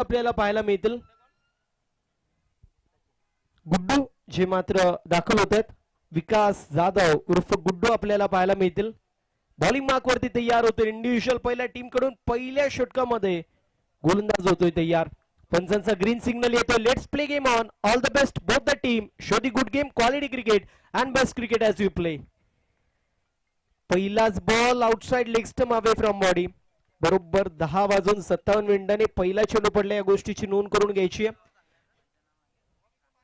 आपल्याला पाहायला मिळतील. गुड्डू जे मात्र दाखल होत आहेत. विकास जाधव उर्फ गुड्डू आपल्याला पाहायला मिळतील. बॉलिंग मार्क वरती तयार होतो. इंडिव्हिज्युअल पहिल्या टीम कडून पहिल्या षटकामध्ये गोलंदाज होतोय तयार. पंचांचा ग्रीन सिग्नल येतो. Let's play game on. All the best both the team. Show the good game, quality cricket and best cricket as you play. पहिलाच ball outside leg stump away from body. बरोबर 10:57 पहिला चेंडू पडला. या गोष्टीची नोंद करून घ्यायची आहे.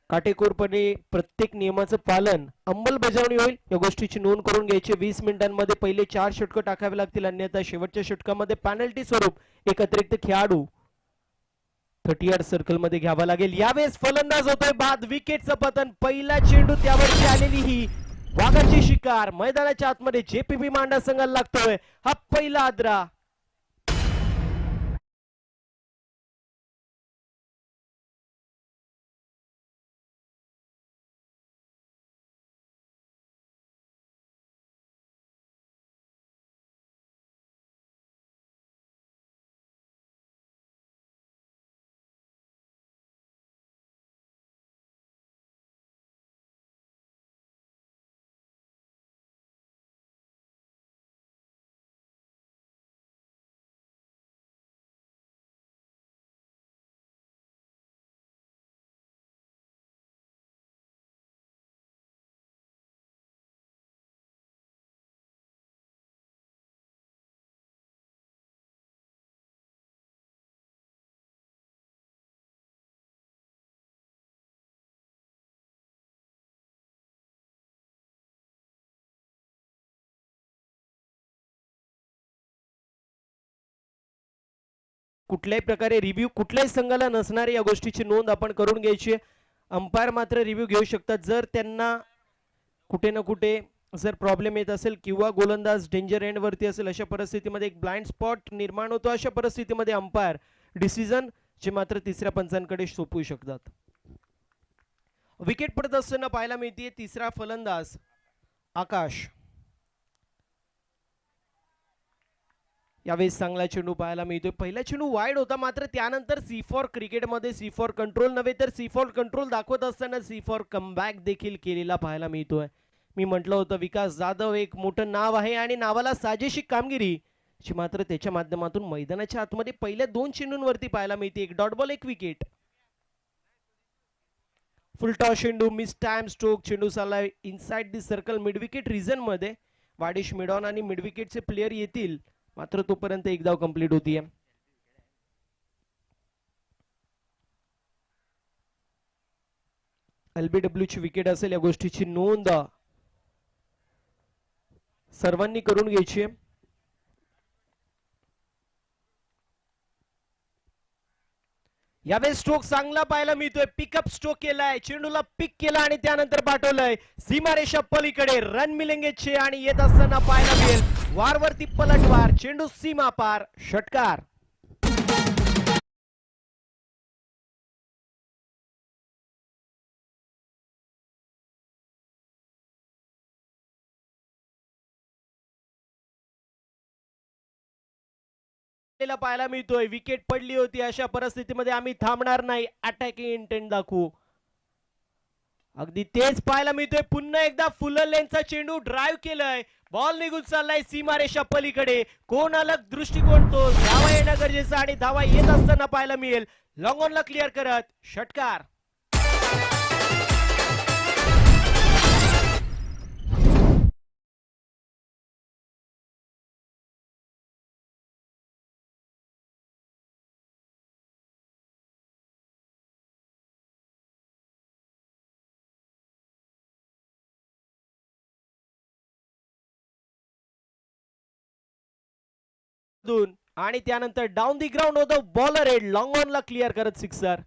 काटेकोरपणे प्रत्येक नियमाचं पालन अंमलबजावणी होईल या गोष्टीची नोंद करून घ्यायची. 20 मिनिटांमध्ये पहिले 4 षटकं टाकावे लागतील, अन्यथा शेवटच्या षटकामध्ये पॅनल्टी स्वरूप एक अतिरिक्त खेळाडू 30 यार्ड सर्कल मध्ये घ्यावा लागेल. यावेळेस फलंदाज होतोय बाद. विकेटचं पतन. पहिला चेंडू त्यावरची आलेली ही वाघाची शिकार मैदानाच्या आतमध्ये जेपीबी मांडा संघाला लागतोय. हा पहिला आद्रा. कुठल्याही प्रकारे रिव्ह्यू कुठल्याही संघाला नसणारे या गोष्टीची नोंद आपण करून घ्यायची. अंपायर मात्र रिव्ह्यू घेऊ शकतात जर त्यांना कुठे ना कुठे जर प्रॉब्लेम येत असेल किंवा गोलंदाज डेंजर एंड वरती असेल. अशा परिस्थितीमध्ये एक ब्लाइंड स्पॉट निर्माण होतो. अशा परिस्थितीमध्ये अंपायर डिसिजन जे मात्र तिसऱ्या पंचांकडे सोपवू शकतात. विकेट पडत असताना पाहायला मिळते तिसरा फलंदाज आकाश. यावेळेस चांगला चेंडू पाहायला मिळतोय. पहिला चेंडू वाईड होता, मात्र त्यानंतर सी फॉर क्रिकेटमध्ये सी फॉर कंट्रोल नव्हे तर सी फॉर कंट्रोल दाखवत असताना सी फॉर कमबॅक देखील केलेला पाहायला मिळतोय. मी म्हटलं होतं विकास जाधव एक मोठं नाव आहे आणि नावाला साजेशी कामगिरी ची मात्र त्याच्या माध्यमातून मैदानाच्या आतमध्ये पहिल्या 2 चेंडूंवरती पाहायला मिळते. एक डॉट बॉल, एक विकेट. फुलटॉस चेंडू, मिस टाइम स्ट्रोक. चेंडू चालला inside the circle mid wicket region मध्ये. वाडिश मिडॉन आणि मिड विकेटचे प्लेयर येतील, मात्र तोपर्यंत एक धाव कंप्लीट होतीये. एलबीडब्ल्यू ची विकेट असेल या गोष्टीची नोंद सर्वांनी करून घ्यायची. यावेळेस स्ट्रोक चांगला पाहायला मिळतोय. पिकअप स्ट्रोक केलाय, चेंडूला पिक केला आणि त्यानंतर पाठवलंय सीमारेषा पलीकडे. रन मिलेंगेचे आणि येत असताना पाहायला मिळेल वारवरती पलटवार. चेंडू सीमा पार, षटकार. पाहायला मिळतोय. विकेट पडली होती, अशा परिस्थितीमध्ये आम्ही थांबणार नाही, अटॅकिंग इंटेंट दाखवू. अगदी तेच पाहायला मिळतोय. पुन्हा एकदा फुल लेनचा चेंडू ड्राईव्ह केलाय. बॉल निघून चाललाय सीमारेषा पलीकडे. कोण अलग दृष्टिकोन तो धावा येणं गरजेचं आणि धावा येत असताना पाहायला मिळेल लॉंग ऑनला क्लिअर करत षटकार. आणि त्यानंतर डाऊन दी ग्राउंड होतं बॉलर हेड. लॉंग ऑनला क्लिअर करत सिक्सर.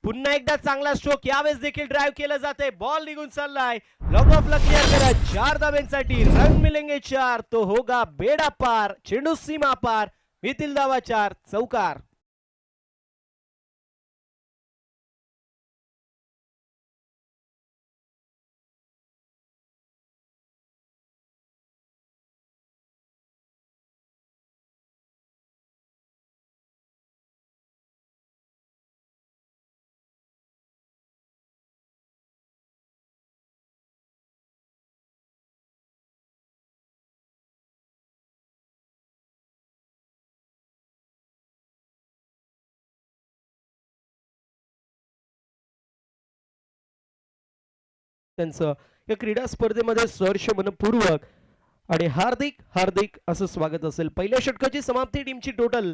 पुन्हा एकदा चांगला स्ट्रोक. यावेळेस देखील ड्राईव्ह केलं जाते. बॉल निघून चाललाय. लॉंग ऑफला क्लिअर करत 4 धाब्यांसाठी रन मिलेंगे 4 तो होगा बेडा पार. चेंडू सीमा पार. येथील धावा 4, चौकार. त्यांचं या क्रीडा स्पर्धेमध्ये सहर्ष मनपूर्वक आणि हार्दिक हार्दिक असं स्वागत असेल. पहिल्या षटकाची समाप्ती टीमची टोटल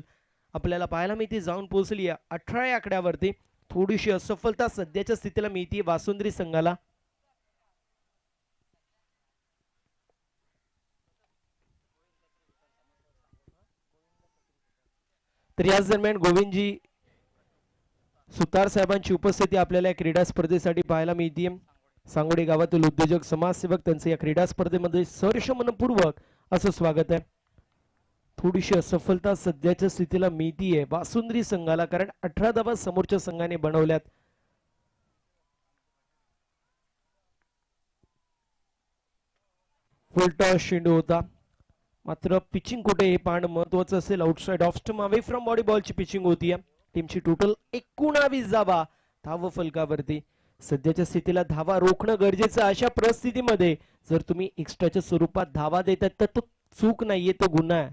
आपल्याला पाहायला मिळते जाऊन पोहोचली 18 या आकड्यावरती. थोडीशी असफलता सध्याच्या स्थितीला मिळते वासुंद्री संघाला. तर याच दरम्यान गोविंदजी सुतार साहेबांची उपस्थिती आपल्याला या क्रीडा स्पर्धेसाठी पाहायला मिळते. सांगोडे गावातील उद्योजक समाजसेवक त्यांचे या क्रीडा स्पर्धेमध्ये सहर्ष मनपूर्वक असं स्वागत आहे. थोडीशी असफलता सध्याच्या स्थितीला मिळतीये वासुंद्री संघाला, कारण 18 धावा समोरच्या संघाने बनवल्यात. फुलटॉस चेंडू होता, मात्र पिचिंग कुठे हे पाहणं महत्वाचं असेल. Outside off stump away from body बॉलची पिचिंग होती. टीमची टोटल 19 धावा धाव फलकावरती. सध्याच्या स्थितीला धावा रोखणं गरजेचं. अशा परिस्थितीमध्ये जर तुम्ही एक्स्ट्राच्या स्वरूपात धावा देतात तर तो चूक नाहीये, तो गुन्हा आहे.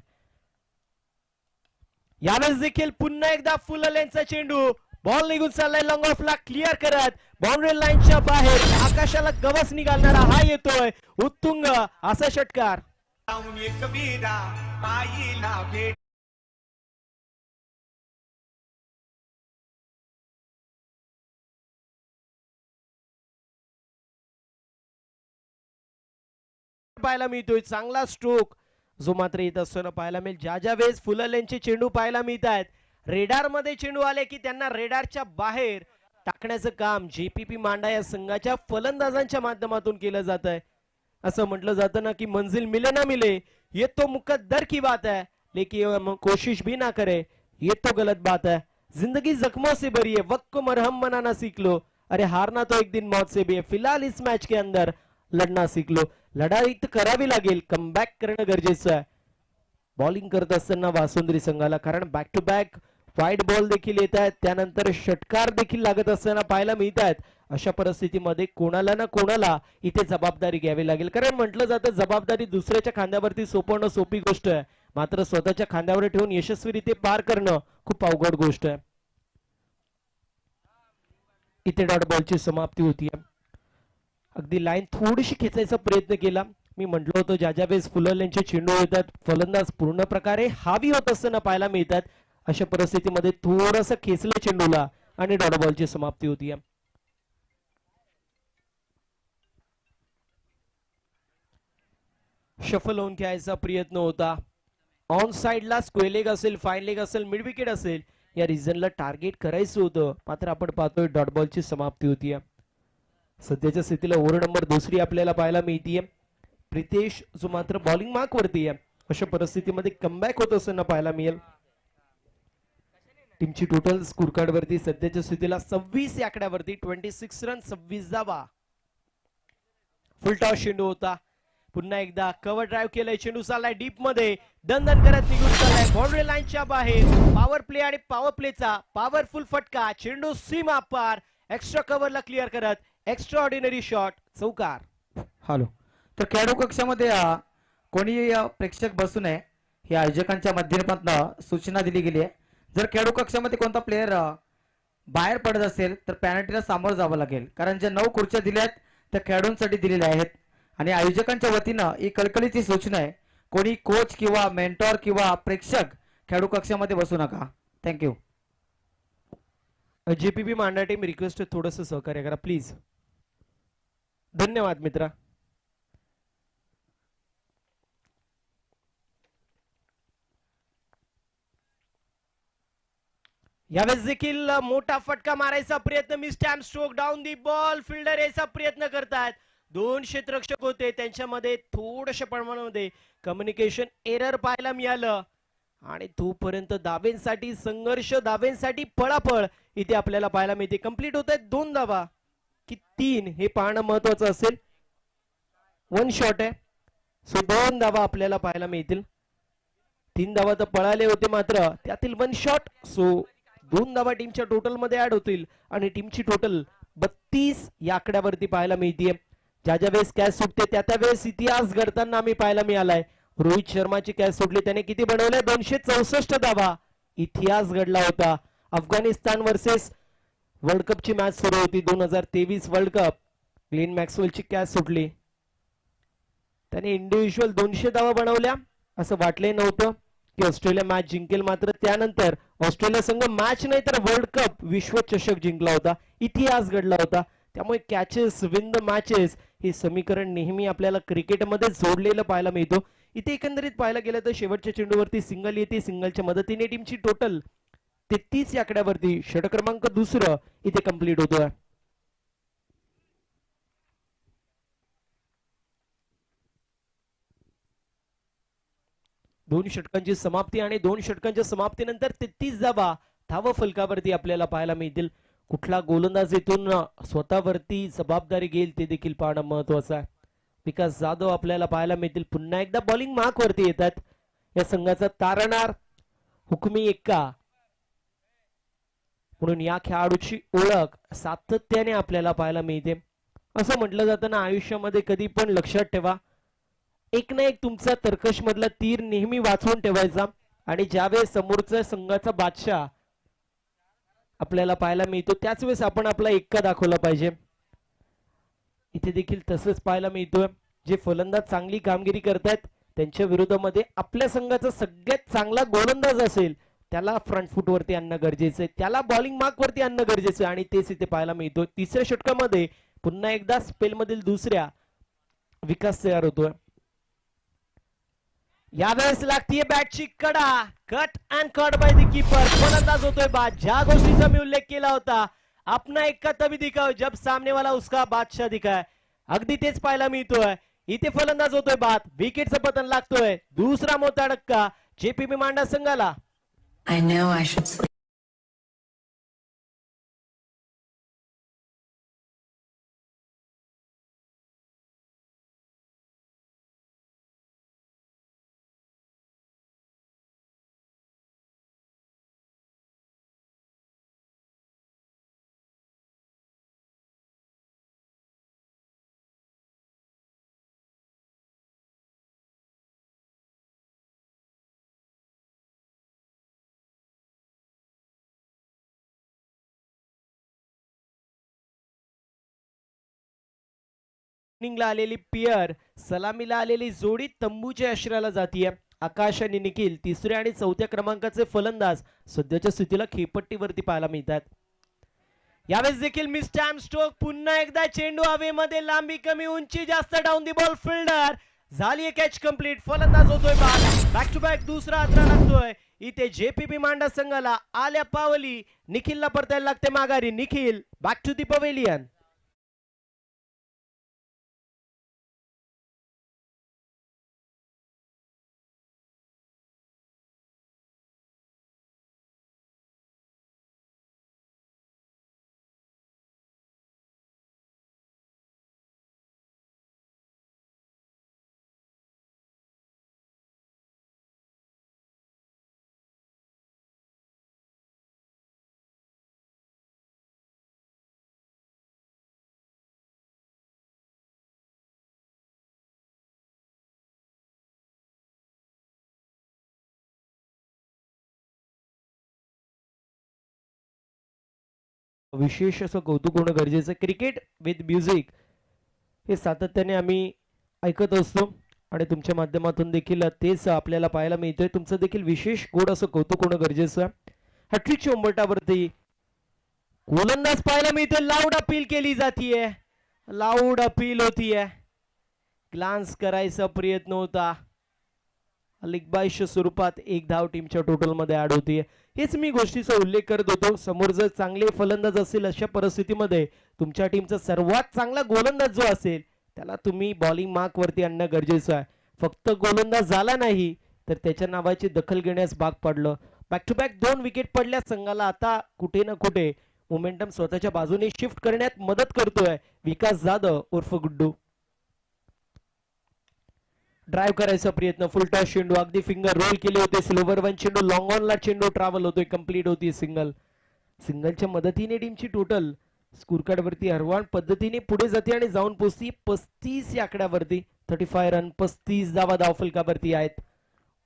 यावेळेस देखील पुन्हा एकदा फुल लेनचा चेंडू, बॉल निघून चाललाय लॉंग ऑफला, क्लिअर करत बाउंड्री लाईनच्या बाहेर आकाशाला गवस निघालणारा हा येतोय उत्तुंग असा षटकार. पाहायला मिळतोय चांगला स्ट्रोक जो मात्र येत असताना पाहायला मिळेल. ज्या वेळेस फुललेनचे चेंडू पाहायला मिळत आहेत, रेडार मध्ये चेंडू आले की त्यांना रेडारच्या बाहेर टाकण्याचं काम जेपीपी मांडा या संघाच्या फलंदाजांच्या माध्यमातून केलं जात आहे. असं म्हटलं जातं ना की मंजिल मिले ना मिले ये तो मुकद्दर की बात है, लेकिन कोशिश भी ना करे ये तो गलत बात है. जिंदगी जख्मों से भरी है, वक्त को मरहम बनाना सीख लो. अरे हारना तो एक दिन मौत से भी है, फिलहाल इस मैच के अंदर लढना सीख लो. लढाई तर करावी लागेल, कमबॅक करणं गरजेचं आहे बॉलिंग करत असताना वासुंद्री संघाला, कारण back to back wide ball देखील येत आहेत, त्यानंतर षटकार देखील लागत असताना पाहायला मिळत आहेत. अशा परिस्थितीमध्ये कोणाला ना कोणाला इथे जबाबदारी घ्यावी लागेल, कारण म्हटलं जातं जबाबदारी दुसऱ्याच्या खांद्यावरती सोपवणं सोपी गोष्ट आहे, मात्र स्वतःच्या खांद्यावर ठेवून यशस्वीरित्या पार करणं खूप अवघड गोष्ट आहे. इथे डॉट बॉलची समाप्ती होती. अगदी लाईन थोडीशी खेचायचा प्रयत्न केला. मी म्हटलं होतं ज्या वेळेस फुललेनचे चेंडू येतात फलंदाज पूर्ण प्रकारे हावी होत असताना पाहायला मिळतात. अशा परिस्थितीमध्ये थोडस खेचलं चेंडूला आणि डॉट बॉलची समाप्ती होती. शफल होऊन खेळायचा प्रयत्न होता. ऑन साइडला स्क्वेअर लेग असेल, फाईन लेग असेल, मिड विकेट असेल, या रिजनला टार्गेट करायचं होतं, मात्र आपण पाहतोय डॉट बॉलची समाप्ती होती. सध्याच्या स्थितीला ओव्हर नंबर दुसरी आपल्याला पाहायला मिळतीये. प्रितेश जो मात्र बॉलिंग मार्क वरती आहे. अशा परिस्थितीमध्ये कमबॅक होत असताना पाहायला मिळेल. टीमची टोटल स्कोर कार्ड वरती सध्याच्या स्थितीला 26 या आकड्यावरती 26 रन 26 धावा. फुल टॉस चेंडू होता. पुन्हा एकदा कव्हर ड्राईव्ह केलाय, चेंडू चाललाय डीप मध्ये, दणदण करत निघून चाललाय बाउंड्री लाईनच्या बाहेर. पॉवर प्ले आणि पॉवर प्लेचा पॉवरफुल फटका, चेंडू सीमा पार, एक्स्ट्रा कव्हरला क्लिअर करत एक्स्ट्रा ऑर्डिनरी शॉट, चौकार. हॅलो, तर खेळाडू कक्षामध्ये कोणी प्रेक्षक बसू नये ही आयोजकांच्या माध्यमातून सूचना दिली गेली आहे. जर खेळाडू कक्षामध्ये कोणता प्लेयर बाहेर पडत असेल तर पॅनल्टीला सामोरं जावं लागेल, कारण ज्या 9 खुर्च्या दिल्या आहेत त्या खेळाडूंसाठी दिलेल्या आहेत आणि आयोजकांच्या वतीनं ही कळकळीची सूचना आहे, कोणी कोच किंवा मेंटॉर किंवा प्रेक्षक खेळाडू कक्षामध्ये बसू नका. थँक्यू. जेपीबी मांडा टीम रिक्वेस्ट थोडस सहकार्य करा प्लीज. धन्यवाद मित्रा. यावेळेस देखील मोठा फटका मारायचा प्रयत्न, miss time stroke down the ball, fielder यायचा प्रयत्न करतात. 2 क्षेत्ररक्षक होते, त्यांच्यामध्ये थोडशा प्रमाणामध्ये कम्युनिकेशन एरर पाहायला मिळालं आणि तोपर्यंत धावेंसाठी संघर्ष, धावेंसाठी पळापळ इथे आपल्याला पाहायला मिळते. कंप्लीट होत आहेत 2 धावा की 3 हे पाहणं महत्वाचं असेल. 1 शॉट आहे, सो 2 धावा आपल्याला पाहायला मिळतील. 3 धावा तर पळाले होते, मात्र त्यातील 1 शॉट, सो 2 धावा टीमच्या टोटल मध्ये ऍड होतील आणि टीमची टोटल 32 या आकड्यावरती पाहायला मिळते. ज्या वेळेस कॅच सुटते त्या वेळेस इतिहास घडताना आम्ही पाहायला मिळालाय. रोहित शर्माची कॅच सुटली, त्याने किती बनवले? 264 धावा. इतिहास घडला होता. अफगाणिस्तान वर्सेस वर्ल्ड कपची मॅच सुरू होती, 2023 वर्ल्ड कप. ग्लेन मॅक्सवेलची कॅच सुटली. त्याने इंडिव्हिज्युअल 200 धावा बनवल्या. असं वाटलंही नव्हतं की ऑस्ट्रेलिया मॅच जिंकेल, मात्र त्यानंतर ऑस्ट्रेलिया संघ मॅच नाही तर वर्ल्ड कप विश्वचषक जिंकला होता, इतिहास घडला होता. त्यामुळे कॅचेस विन द मॅचेस हे समीकरण नेहमी आपल्याला क्रिकेटमध्ये जोडलेलं पाहायला मिळतो. इथे एकंदरीत पाहायला गेलं तर शेवटच्या चेंडूवरती सिंगल येते. सिंगलच्या मदतीने टीमची टोटल 33 या आकड्यावरती षटक क्रमांक दुसरं इथे कंप्लीट होतोय. दोन षटकांची समाप्ती आणि दोन षटकांच्या समाप्तीनंतर 33 धावा फलकावरती आपल्याला पाहायला मिळतील. कुठला गोलंदाज इथून स्वतःवरती जबाबदारी घेईल ते देखील पाहणं महत्वाचं आहे. विकास जाधव आपल्याला पाहायला मिळतील. पुन्हा एकदा बॉलिंग मार्क वरती येतात. या संघाचा तारणार हुकमी एक्का म्हणून या खेळाडूची ओळख सातत्याने आपल्याला पाहायला मिळते. असं म्हटलं जातं ना, आयुष्यामध्ये कधी पण लक्षात ठेवा, एक ना एक तुमचा तर्कश मधला तीर नेहमी वाचवून ठेवायचा. आणि ज्यावेळेस समोरच्या संघाचा बादशाह आपल्याला पाहायला मिळतो त्याच वेळेस आपण आपला एक्का दाखवला पाहिजे. इथे देखील तसंच पाहायला मिळतोय. जे फलंदाज चांगली कामगिरी करतात त्यांच्या विरोधामध्ये आपल्या संघाचा सगळ्यात चांगला गोलंदाज असेल त्याला फ्रंट फुट वरती आणणं गरजेचं आहे, त्याला बॉलिंग मार्क वरती आणणं गरजेचं आहे. आणि तेच इथे पाहायला मिळतो. तिसऱ्या षटकामध्ये पुन्हा एकदा स्पेल मधील दुसऱ्या विकास तयार होतोय. यावेळेस लागतीये बॅटची कडा. Cut and cut by the keeper. फलंदाज होतोय बाद. ज्या गोष्टीचा मी उल्लेख केला होता, अपना एक्का तभी दिखाओ जब सामने वाला उसका बादशाह दिखाए, अगदी तेच पाहायला मिळतोय. इथे फलंदाज होतोय बाद. विकेटचं पतन लागतोय. दुसरा मोठा धक्का जेपीबी मांडा संघाला. I know I should sleep. ओपनिंगला आलेली पियर, सलामीला आलेली जोडी तंबूच्या आश्रयाला जातीये. आकाश आणि निखिल तिसऱ्या आणि चौथ्या क्रमांकाचे फलंदाज सध्याच्या स्थितीला खेपट्टीवरती पाहायला मिळतात. यावेळेस देखील मिस टाइम स्ट्रोक. पुन्हा एकदा चेंडू हवेमध्ये, लांबी कमी, उंची जास्त, डाऊन दी बॉल फिल्डर. झाली कॅच कंप्लीट. फलंदाज होतोय बाद. बॅक टू बॅक दुसरा आत्रा लागतोय. इथे जेपीबी मांडा संघाला आल्या पावली. निखिलला परतायला लागते माघारी. Nikhil back to the pavilion. विशेष असं कौतुक होणं गरजेचं. क्रिकेट विथ म्युझिक हे सातत्याने आम्ही ऐकत असतो आणि तुमच्या माध्यमातून देखील तेच आपल्याला पाहायला मिळतंय. तुमचं देखील विशेष गोड असं कौतुक होणं गरजेचं आहे. हॅट्रिकच्या उंबरठ्यावरती गोलंदाज पाहायला मिळतोय. लाऊड अपील केली जातीये. लाऊड अपील होतीये. ग्लान्स करायचा प्रयत्न होता. लिग्बाईच्या स्वरूपात एक धाव टीमच्या टोटल मध्ये ऍड होतीये. हेच मी गोष्टीचा उल्लेख करत होतो. समोर जर चांगले फलंदाज असेल अशा परिस्थितीमध्ये तुमच्या टीमचा सर्वात चांगला गोलंदाज जो असेल त्याला तुम्ही बॉलिंग मार्क वरती आणणं गरजेचं आहे. फक्त गोलंदाज झाला नाही तर त्याच्या नावाची दखल घेण्यास भाग पडलं. बॅक टू बॅक 2 विकेट पडल्या. संघाला आता कुठे ना कुठे मोमेंटम स्वतःच्या बाजूने शिफ्ट करण्यात मदत करतोय विकास जाधव उर्फ गुड्डू. ड्राइव्ह करायचा प्रयत्न. फुलटॉस चेंडू, अगदी फिंगर रोल केले होते. स्लोवर वन चेंडू, लॉंग ऑन ला चेंडू ट्रॅव्हल होतोय. कंप्लीट होती सिंगल. सिंगलच्या मदतीने टीमची टोटल स्कोर कार्ड वरती हरवाण पद्धतीने पुढे जाते आणि जाऊन पोहोचती 35 या आकड्यावरती. 35 रन, 35 धावा धावफलकावरती आहेत.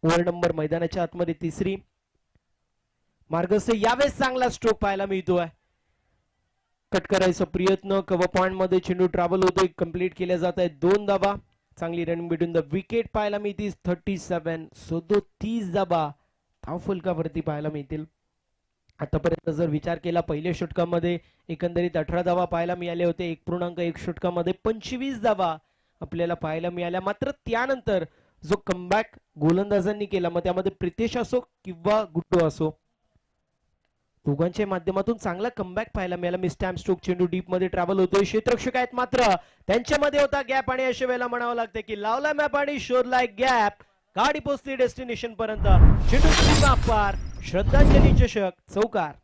ओव्हर नंबर मैदानाच्या आतमध्ये तिसरी. मार्गस्थ यावेळेस चांगला स्ट्रोक पाहायला मिळतोय. कट करायचा प्रयत्न, कव्हर पॉइंट मध्ये चेंडू ट्रॅव्हल होतोय, कंप्लीट केल्या जात आहेत 2 धावा. चांगली रनिंग बिटवीन द विकेट पाहायला मिळतील 37 धावा धाव फलकावरती पाहायला मिळतील. आतापर्यंत जर विचार केला पहिल्या षटकामध्ये एकंदरीत 18 धावा पाहायला मिळाले होते. 1.1 षटकामध्ये 25 धावा आपल्याला पाहायला मिळाल्या. मात्र त्यानंतर जो कमबॅक गोलंदाजांनी केला, मग त्यामध्ये प्रितेश असो किंवा गुड्डू असो, दोघांच्या माध्यमातून चांगला कमबॅक पाहायला मिळाला. मिस्टॅम स्ट्रोक चेंडू डीप मध्ये ट्रॅव्हल होतोय, क्षेत्ररक्षक आहेत मात्र त्यांच्यामध्ये होता गॅप आणि अशा वेळेला म्हणावं लागतं की लावला मॅप आणि शोधलाय गॅप. गाडी पोहोचली डेस्टिनेशन पर्यंत. चेंडू सीमा पार, श्रद्धांजली चषक चौकार.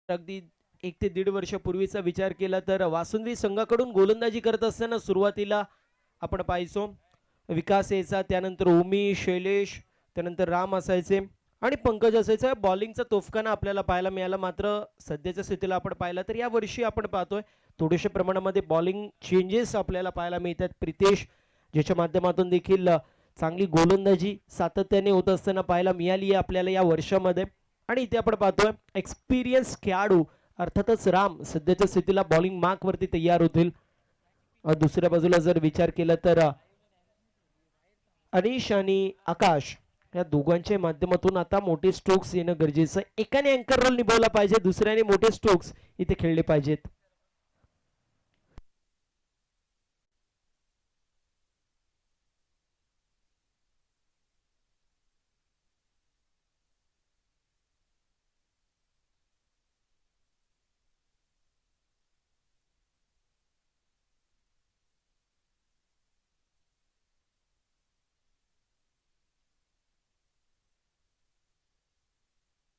अगदी 1 ते 1.5 वर्षापूर्वीचा विचार केला तर वासुंदी संघाकडून गोलंदाजी करत असताना सुरुवातीला आपण पाहायचो विकास यायचा, त्यानंतर ओमी, शैलेश, त्यानंतर राम असायचे आणि पंकज असायचा. बॉलिंगचा तोफखाना आपल्याला पाहायला मिळाला. मात्र सध्याच्या स्थितीला आपण पाहिलं तर या वर्षी आपण पाहतोय थोडेशा प्रमाणामध्ये बॉलिंग चेंजेस आपल्याला पाहायला मिळतात. प्रितेश ज्याच्या माध्यमातून देखील चांगली गोलंदाजी सातत्याने होत असताना पाहायला मिळाली आहे आपल्याला या वर्षामध्ये. आणि इथे आपण पाहतोय एक्सपिरियन्स खेळाडू अर्थातच राम सध्याच्या स्थितीला बॉलिंग मार्क वरती तयार होतील. दुसऱ्या बाजूला जर विचार केला तर अनिश आणि आकाश या दोघांच्या माध्यमातून आता मोठे स्ट्रोक्स येणं गरजेचं आहे. एकाने अँकर रोल निभावला पाहिजे, दुसऱ्याने मोठे स्ट्रोक्स इथे खेळले पाहिजेत.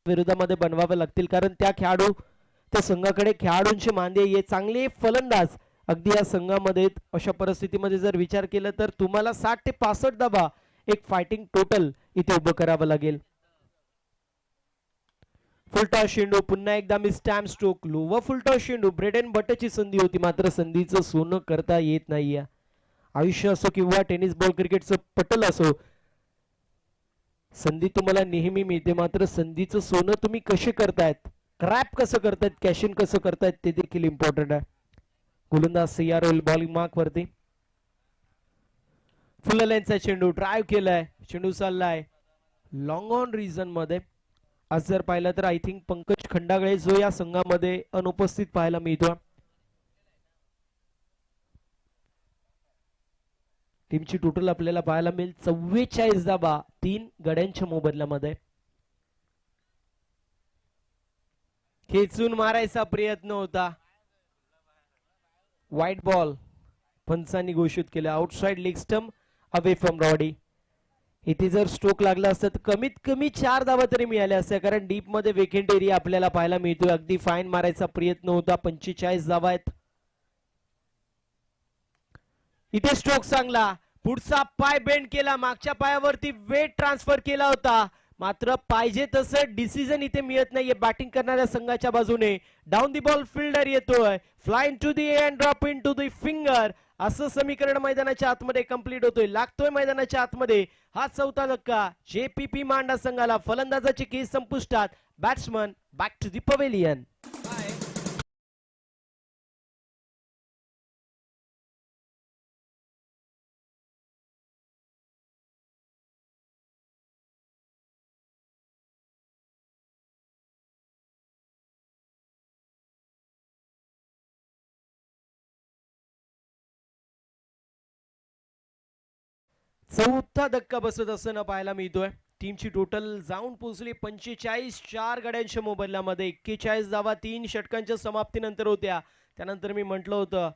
विरोधामध्ये बनवावे लागतील कारण त्या खेळाडू त्या संघाकडे खेळाडूंचे मांदे ये चांगले फलंदाज अगदी या संघामध्ये. अशा परिस्थितीमध्ये जर विचार केला तर तुम्हाला 60 ते 65 धावा एक फायटिंग टोटल इथे उभं करावं लागेल. फुलटॉस चेंडू पुन्हा एकदा मिस्टॅम स्ट्रोक, लोवा फुलटॉस चेंडू ब्रेड अँड बटरची संधी होती मात्र संधीचं सोनं करता येत नाहीये. आयुष्य असो किंवा टेनिस बॉल क्रिकेटचं पटल असो, संधी तुम्हाला नेहमी मिळते मात्र संधीचं सोनं तुम्ही कसे करतायत, क्रॅप कसं करतायत, कॅश इन कसं करतायत ते देखील इम्पॉर्टंट आहे. गोलंदाज तयार होईल बॉलिंग मार्क वरती. फुल लेन्थचा चेंडू ड्राईव्ह केलाय, चेंडू चाललाय लॉंग ऑन रिजन मध्ये. आज जर पाहिलं तर आय थिंक पंकज खंडागळे जो या संघामध्ये अनुपस्थित पाहायला मिळतो. टीमची टोटल आपल्याला पाहायला मिळेल 44 धावा 3 गड्यांच्या मोबदल्यामध्ये. खेचून मारायचा प्रयत्न होता, व्हाईट बॉल पंचांनी घोषित केला. Outside leg stump away from rowdy. इथे जर स्ट्रोक लागला असता तर कमीत कमी 4 धावा तरी मिळाल्या असत्या कारण डीप मध्ये वेकेंट एरिया आपल्याला पाहायला मिळतोय. अगदी फाईन मारायचा प्रयत्न होता. 45 धावा आहेत. इथे स्ट्रोक चांगला, पुढचा पाय बेंड केला, मागच्या पायावरती वेट ट्रान्सफर केला होता मात्र पाहिजे तसं डिसिजन इथे मिळत नाहीये बॅटिंग करणाऱ्या संघाच्या बाजूने. डाऊन दी बॉल फिल्डर येतोय, fly to the and drop into the finger, असं समीकरण मैदानाच्या आतमध्ये कंप्लीट होतोय. लागतोय मैदानाच्या आतमध्ये हा चौथा धक्का जेपीपी मांडा संघाला. फलंदाजाची केस संपुष्टात. Batsman back to the pavilion. चौथा धक्का बसत असताना पाहायला मिळतोय. टीमची टोटल जाऊन पोहोचली 45. 4 गड्यांच्या मोबदल्यामध्ये 41 धावा 3 षटकांच्या समाप्तीनंतर होत्या. त्यानंतर मी म्हटलं होतं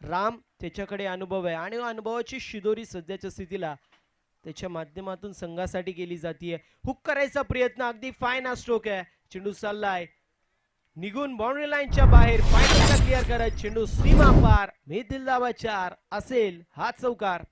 राम त्याच्याकडे अनुभव आहे आणि अनुभवाची शिदोरी सध्याच्या स्थितीला त्याच्या माध्यमातून संघासाठी केली जाते. हुक करायचा प्रयत्न, अगदी फाईन हा स्ट्रोक आहे. चेंडू चाललाय निघून बाउंड्री लाईनच्या बाहेर. फायनलला क्लिअर करत चेंडू सीमा पार. मेदिल धावा 4 असेल हा चौकार.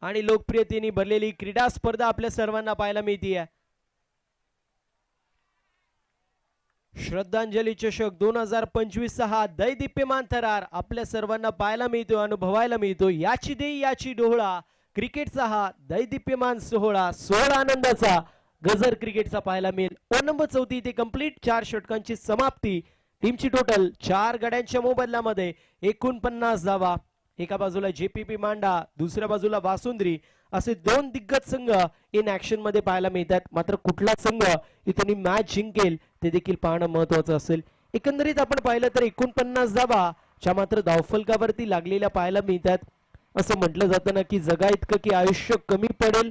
आणि लोकप्रियतेने भरलेली क्रीडा स्पर्धा आपल्या सर्वांना पाहायला मिळते. श्रद्धांजली चषक 2025 हा दैदिप्यमान थरार आपल्या सर्वांना पाहायला मिळतो, अनुभवायला मिळतो. याची देई याची डोहळा क्रिकेटचा हा दैदिप्यमान सोहळा, सोहळा आनंदाचा गजर क्रिकेटचा पाहायला मिळेल. ओव्हर नंबर 34 इथे कंप्लीट. 4 षटकांची समाप्ती. टीमची टोटल 4 गड्यांच्या मोबदल्यामध्ये 49 धावा. एका बाजूला जेपीपी मांडा, दुसऱ्या बाजूला वासुंद्री, असे 2 दिग्गज संघ इन ऍक्शन मध्ये पाहायला मिळतात. मात्र कुठला संघ इथून मॅच जिंकेल ते देखील पाहणं महत्वाचं असेल. एकंदरीत आपण पाहिलं तर 49 धावा ज्या मात्र धावफलकावरती लागलेल्या पाहायला मिळतात. असं म्हटलं जातं ना की जगा इतकं की आयुष्य कमी पडेल,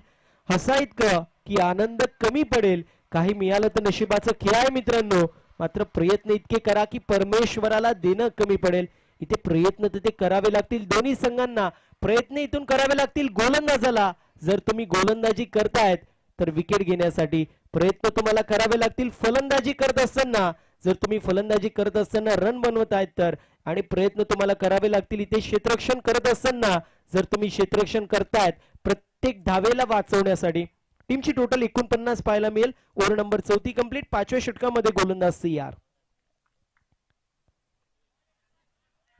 हसा इतकं की आनंद कमी पडेल. काही मिळालं तर नशिबाचं खेळ आहे मित्रांनो, मात्र प्रयत्न इतके करा की परमेश्वराला देणं कमी पडेल. इथे प्रयत्न तर ते करावे लागतील दोन्ही संघांना. प्रयत्न इथून करावे लागतील गोलंदाजाला. जर तुम्ही गोलंदाजी करतायत तर विकेट घेण्यासाठी प्रयत्न तुम्हाला करावे लागतील फलंदाजी करत असताना. जर तुम्ही फलंदाजी करत असताना रन बनवत आहेत तर, आणि प्रयत्न तुम्हाला करावे लागतील इथे क्षेत्ररक्षण करत असताना. जर तुम्ही क्षेत्ररक्षण करतायत प्रत्येक धावेला वाचवण्यासाठी. टीमची टोटल 49 पाहायला मिळेल. Over number 34 complete. 5व्या षटकामध्ये गोलंदाज तयार.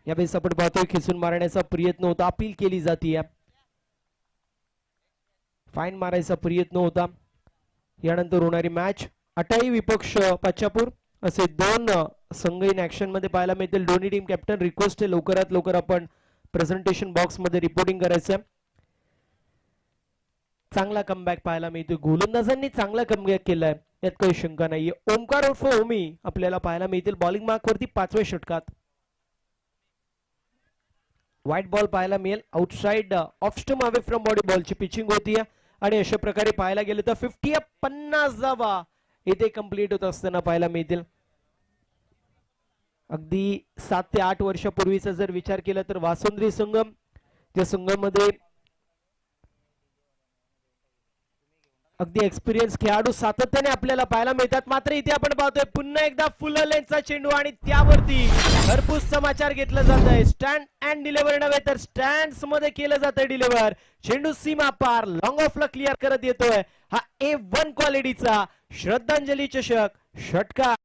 यावेळेस आपण पाहतोय खिसून मारण्याचा प्रयत्न होता, अपील केली जाते. फाईन मारायचा प्रयत्न होता. यानंतर होणारी मॅच अटाई विपक्ष पाचापूर असे 2 संघ इन ऍक्शन मध्ये पाहायला मिळतील. दोन्ही टीम कॅप्टन रिक्वेस्ट आहे लवकरात लवकर आपण प्रेझेंटेशन बॉक्स मध्ये रिपोर्टिंग करायचं. चांगला कमबॅक पाहायला मिळतो. गोलंदाजांनी चांगला कमबॅक केलाय, यात काही शंका नाहीये. ओमकार उर्फ ओमी आपल्याला पाहायला मिळतील बॉलिंग मार्क वरती 5व्या षटकात. व्हाईट बॉल पाहायला मिळेल. Outside off stump away from body बॉलची पिचिंग होती आणि अशा प्रकारे पाहायला गेलं तर 50 धावा इथे कंप्लीट होत असताना पाहायला मिळतील. अगदी 7 ते 8 वर्षापूर्वीचा जर विचार केला तर वासुंद्री संगम त्या संघामध्ये अगदी एक्सपिरियन्स खेळाडू सातत्याने आपल्याला पाहायला मिळतात. मात्र इथे आपण पाहतोय पुन्हा एकदा फुल लेनचा चेंडू आणि त्यावरती भरपूर समाचार घेतलं जात आहे. स्टँड अँड डिलिव्हर नव्हे तर स्टँड्स मध्ये केलं जातंय डिलिव्हर. चेंडू सीमा पार लॉंग ऑफला क्लिअर करत येतोय. हा A1 क्वालिटीचा श्रद्धांजली चषक षटकार.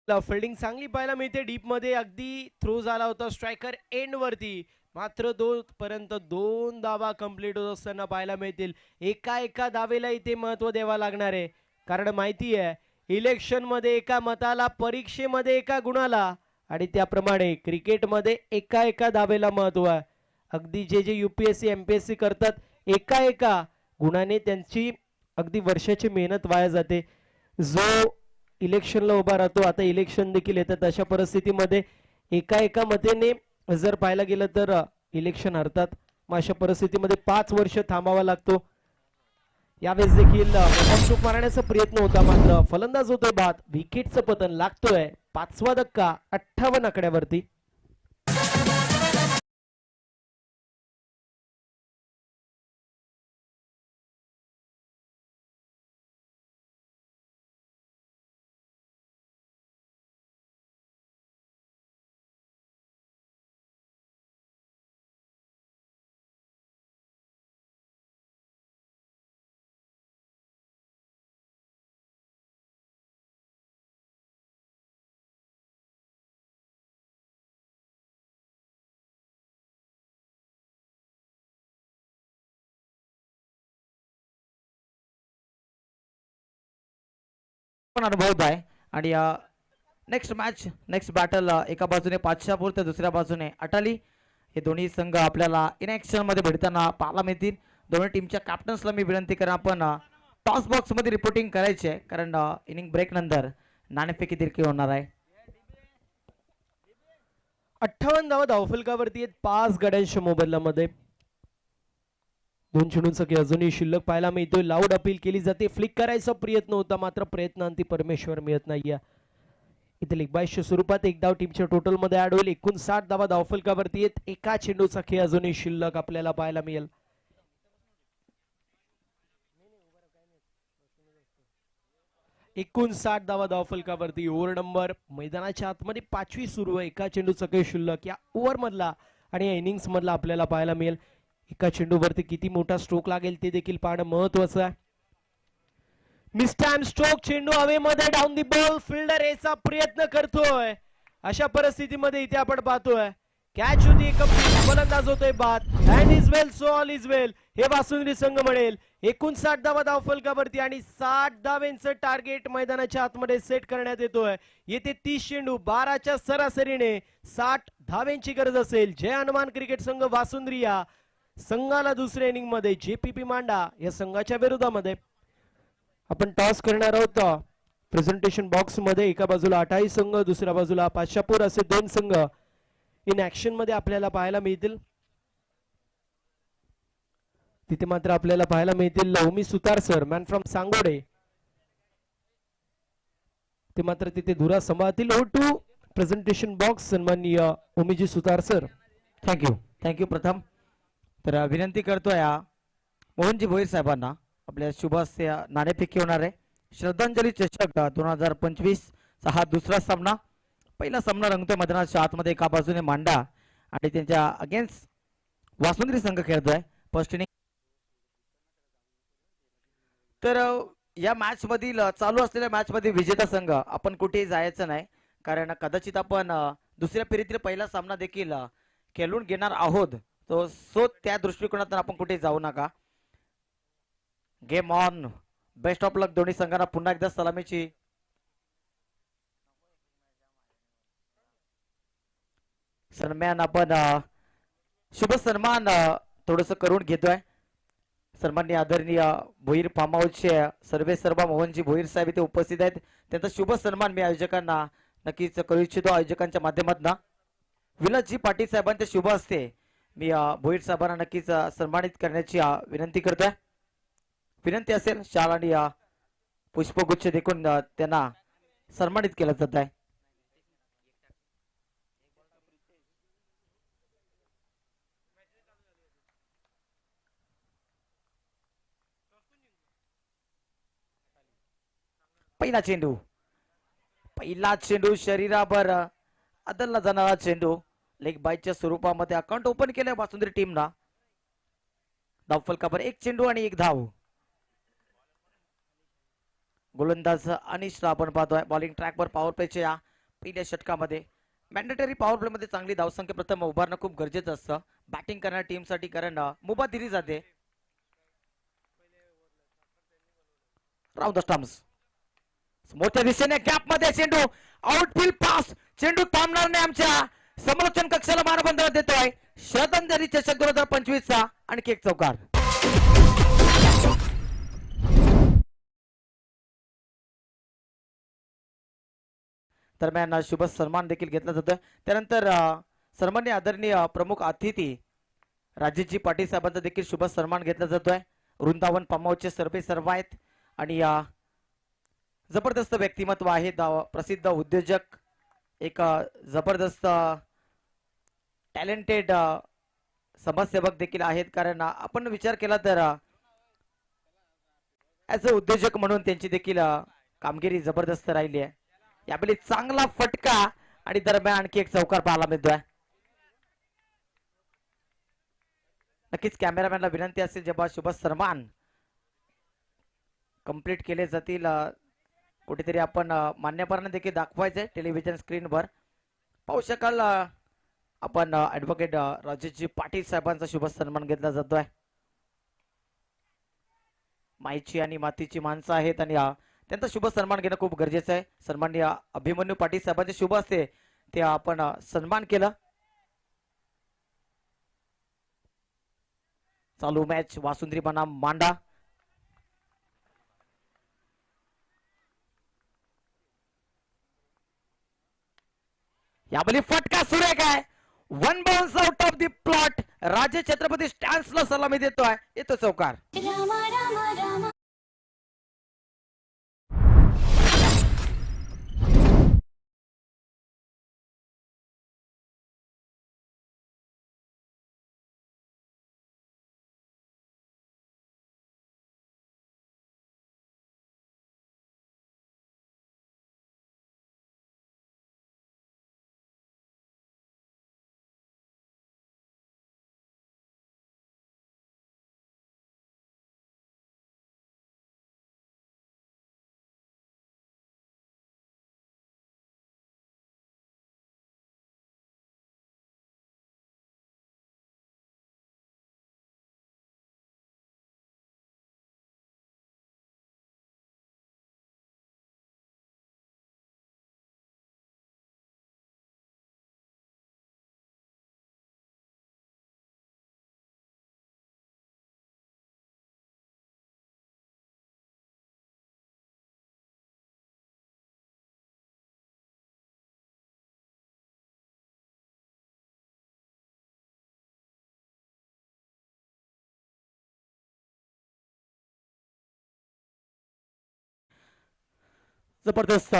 फिल्डिंग चांगली पाहायला मिळते. डीप मध्ये अगदी थ्रो झाला होता स्ट्रायकर एंड वरती. मात्र 2 पर्यंत 2 धावा कंप्लीट होत असताना पाहायला मिळतील. एका धावेला इथे महत्व द्यावा लागणार आहे, कारण माहिती आहे इलेक्शन मध्ये एका मताला, परीक्षेमध्ये एका गुणाला आणि त्याप्रमाणे क्रिकेटमध्ये एका एका धावेला महत्व आहे. अगदी जे जे UPSC MPSC करतात एका एका गुणाने त्यांची अगदी वर्षाची मेहनत वाया जाते. जो इलेक्शनला उभा राहतो, आता इलेक्शन देखील येतात, अशा परिस्थितीमध्ये एका एका मतेने जर पाहायला गेलं तर इलेक्शन हरतात. मग अशा परिस्थितीमध्ये 5 वर्ष थांबावा लागतो. यावेळेस देखील चूक मारण्याचा प्रयत्न होता, मात्र फलंदाज होतोय बाद. विकेटचं पतन लागतोय. 5वा धक्का 58 आकड्यावरती. पण अनुभवत आहे. आणि नेक्स्ट बॅटल एका बाजूने पाचशापूर तर दुसऱ्या बाजूने अटाली, हे दोन्ही संघ आपल्याला इन ऍक्शन मध्ये भेटताना पाहायला मिळतील. दोन्ही टीमच्या कॅप्टन्सला मी विनंती करा, आपण टॉस बॉक्स मध्ये रिपोर्टिंग करायची आहे, कारण इनिंग ब्रेक नंतर नाणेफेकी देखील होणार आहे. 58 धावा धावफलकावरती आहेत 5 गड्यांच्या मोबदल्यामध्ये. 2 चेंडूंचा खेळ अजूनही शिल्लक पाहायला मिळतोय. लाऊड अपील केली जाते. फ्लिक करायचा प्रयत्न होता, मात्र प्रयत्नांती परमेश्वर मिळत नाहीये. इथे लेगबाईच्या स्वरूपात एक धाव टीमच्या टोटल मध्ये ऍड होईल. 59 धावा धावफलकावरती आहेत. एका चेंडूचा खेळ अजूनही शिल्लक आपल्याला पाहायला मिळेल. 59 धावा धावफलकावरती. ओव्हर नंबर मैदानाच्या आतमध्ये 5वी सुरू आहे. एका चेंडूचा खेळ शिल्लक या ओव्हर मधला आणि या इनिंग्स मधला आपल्याला पाहायला मिळेल. एका चेंडूवरती किती मोठा स्ट्रोक लागेल ते देखील पाहणं महत्वाचं आहे. मिसटाइम स्ट्रोक, चेंडू हवेमध्ये, डाऊन दी बॉल, फिल्डर याचा प्रयत्न करतोय. अशा परिस्थितीमध्ये इथे आपण पाहतोय कॅच होती, फलंदाज होतोय बाद. And is well so all is well हे वासुंद्री संघ म्हणेल. 59 धावा धावफलकावरती आणि 60 धावेंचं टार्गेट मैदानाच्या आतमध्ये सेट करण्यात येतोय. येथे 30 चेंडू 12च्या सरासरीने 60 धावेंची गरज असेल. जय हनुमान क्रिकेट संघ वासुंद्री या संघाला दुसऱ्या इनिंग मध्ये JPP मांडा या संघाच्या विरोधामध्ये आपण टॉस करणार आहोत. प्रेझेंटेशन बॉक्स मध्ये एका बाजूला अटाई संघ, दुसऱ्या बाजूला पाचशापूर, असे 2 संघ इन ऍक्शन मध्ये आपल्याला पाहायला मिळतील. तिथे मात्र आपल्याला पाहायला मिळतील उमी सुतार सर, मॅन फ्रॉम सांगोडे. ते मात्र तिथे धुरा सांभाळतील. ओ टू प्रेझेंटेशन बॉक्स सन्माननीय उमीजी सुतार सर. थँक्यू प्रथम. तर विनंती करतोय मोहनजी भोईर साहेबांना, आपल्या शुभ हस्ते नाणेफेकी होणार आहे. श्रद्धांजली चषक 2025 चा हा दुसरा सामना. पहिला सामना रंगतोय मैदानाच्या आतमध्ये एका बाजूने मांडा आणि त्यांच्या अगेन्स्ट वासुंद्री संघ खेळतोय फर्स्ट इनिंग. तर या मॅच मधील चालू असलेल्या मॅच मध्ये विजेता संघ आपण कुठेही जायचं नाही, कारण कदाचित आपण दुसऱ्या फेरीतील पहिला सामना देखील खेळून घेणार आहोत. सो त्या दृष्टिकोनातून आपण कुठे जाऊ नका. Game on. बेस्ट ऑफ लक दोन्ही संघांना. पुन्हा एकदा सलामीची सन्मान आपण शुभ सन्मान थोडस करून घेतोय. सन्माननीय आदरणीय भोईर फार्म हाऊसचे सर्वे सर्व मोहनजी भोईर साहेब इथे उपस्थित आहेत. त्यांचा शुभ सन्मान मी आयोजकांना नक्कीच करू इच्छितो. आयोजकांच्या माध्यमातून विलासजी पाटील साहेबांच्या शुभ हस्ते मी भोईर साहेबांना नक्कीच सन्मानित करण्याची विनंती करतोय. विनंती असेल शाल आणि पुष्पगुच्छ देखून त्यांना सन्मानित केलं जात आहे. पहिला चेंडू शरीरावर अदलला जाणारा चेंडू. लेग बाईच्या स्वरूपामध्ये अकाउंट ओपन केलंय वासुंद्री टीमला. धावफलकावर 1 चेंडू आणि 1 धाव. गोलंदाज अनिशला आपण पाहतोय बॉलिंग ट्रॅकवर पॉवर प्लेच्या या पहिल्या षटकामध्ये. मॅन्डेटरी पॉवर प्ले मध्ये चांगली धावसंख्या प्रथम उभारणं खूप गरजेचं असतं बॅटिंग करणाऱ्या टीमसाठी, कारण मुभा दिली जाते. राव द स्टम्प्स. मोठ्या दिशेने गॅप मध्ये चेंडू आउटफील्ड पास चेंडू थांबणार नाही आमच्या समालोचन कक्षाला मानबंध देतोय श्रद्धांजली चषक 2025 चा आणखी एक चौकार. दरम्यान शुभ सन्मान देखील घेतला जातो. त्यानंतर सन्माननीय आदरणीय प्रमुख अतिथी राजेशजी पाटील साहेबांचा देखील शुभ सन्मान घेतला जातोय. वृंदावन पामावचे सर्वे सर्व आहेत आणि जबरदस्त व्यक्तिमत्व आहे. प्रसिद्ध उद्योजक एक जबरदस्त टॅलेंटेड समाजसेवक देखील आहेत. कारण आपण विचार केला तर ऍज अ उद्योजक म्हणून त्यांची देखील कामगिरी जबरदस्त राहिली आहे. यावेळी चांगला फटका आणि दरम्यान आणखी एक चौकार पाहायला मिळतोय. नक्कीच कॅमेरामॅनला विनंती असेल जेव्हा शुभ सन्मान कंप्लीट केले जातील कुठेतरी आपण मान्यवरांना देखील दाखवायचंय टेलिव्हिजन स्क्रीनवर पाहू शकाल. आपण ऍडव्होकेट राजेशजी पाटील साहेबांचा शुभ सन्मान घेतला जातोय. माईची आणि मातीची माणसं आहेत आणि त्यांचा शुभ सन्मान घेणं खूप गरजेचं आहे. सन्माननीय अभिमन्यू पाटील साहेबांचे शुभ असते ते आपण सन्मान केलं. चालू मॅच वासुंद्री बनाम मांडा. यामध्ये फटका सुरेख आहे. One bounce out of the plot. राजे छत्रपती स्टॅन्सला सलामी देतोय. येतो चौकार. जबरदस्त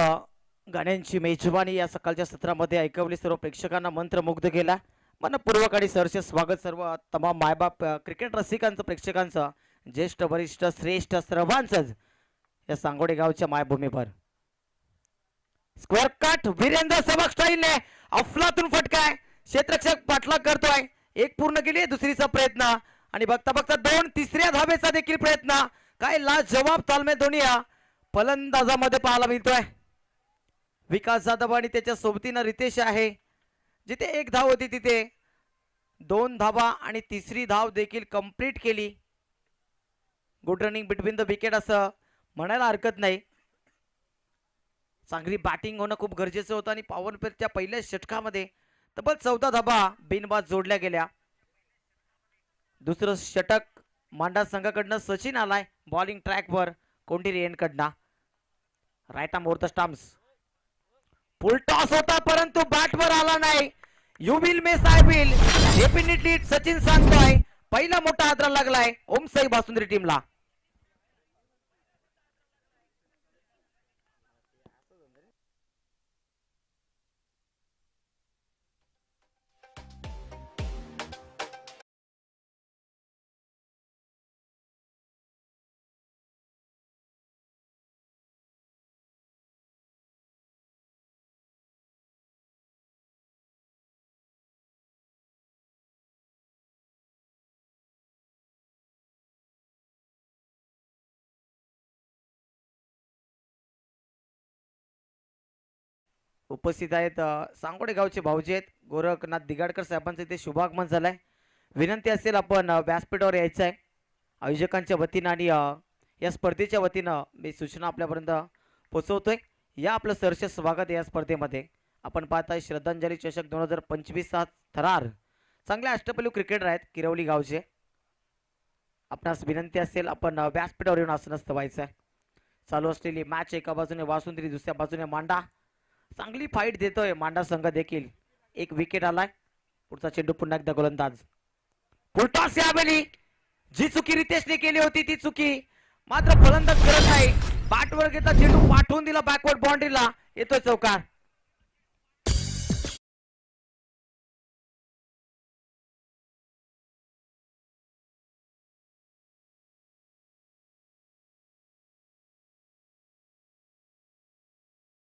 गाण्यांची मेजवानी या सकाळच्या सत्रामध्ये ऐकवली. सर्व प्रेक्षकांना मंत्रमुग्ध केला. मनपूर्वक आणि सहर्ष स्वागत सर्व तमाम मायबाप क्रिकेट रसिकांचं प्रेक्षकांचं ज्येष्ठ वरिष्ठ श्रेष्ठ सर्वांचंच या सांगोडे गावच्या मायभूमीवर. स्क्वेअर कट वीरेंद्र सेवक स्टाईलने अफलातून फटकाय. क्षेत्ररक्षक पाठलाग करतोय. एक पूर्ण केली दुसरीचा प्रयत्न आणि बघता बघता दोन तिसऱ्या धावेचा देखील प्रयत्न. काय लाजवाब तालमेल दोन्ही फलंदाजामध्ये पाहायला मिळतोय. विकास जाधव आणि त्याच्या सोबतीनं रितेश आहे. जिथे एक धाव होती तिथे दोन धावा आणि तिसरी धाव देखील कंप्लीट केली. Good running between the wicket असं म्हणायला हरकत नाही. चांगली बॅटिंग होणं खूप गरजेचं होतं आणि पॉवर प्लेच्या पहिल्या षटकामध्ये तब्बल 14 धावा बिनबाद जोडल्या गेल्या. दुसरं षटक मांडा संघाकडनं सचिन आलाय बॉलिंग ट्रॅकवर कोंडिरी यांकडनं. Right arm over the stumps. Full toss होता परंतु बॅटवर आला नाही. You will miss I will definitely Sachin सांगतोय. पहिला मोठा हादरा लागलाय ओम साई बासुंद्री टीमला. उपस्थित आहेत सांगोडे गावचे भाऊजी आहेत गोरखनाथ दिगाडकर साहेबांचं इथे शुभागमन झालंय. विनंती असेल आपण व्यासपीठावर यायचं आहे. आयोजकांच्या वतीनं आणि या स्पर्धेच्या वतीनं मी सूचना आपल्यापर्यंत पोचवतोय. या आपलं सहर्ष स्वागत या स्पर्धेमध्ये. आपण पाहताय श्रद्धांजली चषक 2025 हा थरार चांगले अष्टपैलू क्रिकेटर आहेत किरवली गावचे. आपणास विनंती असेल आपण व्यासपीठावर येऊन आसनस्थ व्हायचं. चालू असलेली मॅच एका बाजूने वासुंद्री, दुसऱ्या बाजूने मांडा. चांगली फाईट देतोय मांडा संघ देखील. एक विकेट आलाय. पुढचा चेंडू पुन्हा एकदा गोलंदाज. फुलटॉस यावेळी जी चुकी रितेशने केली होती ती चुकी मात्र फलंदाज करत नाही. बॅटवर घेतला चेंडू, पाठवून दिला बॅकवर्ड बाउंड्रीला. येतोय चौकार.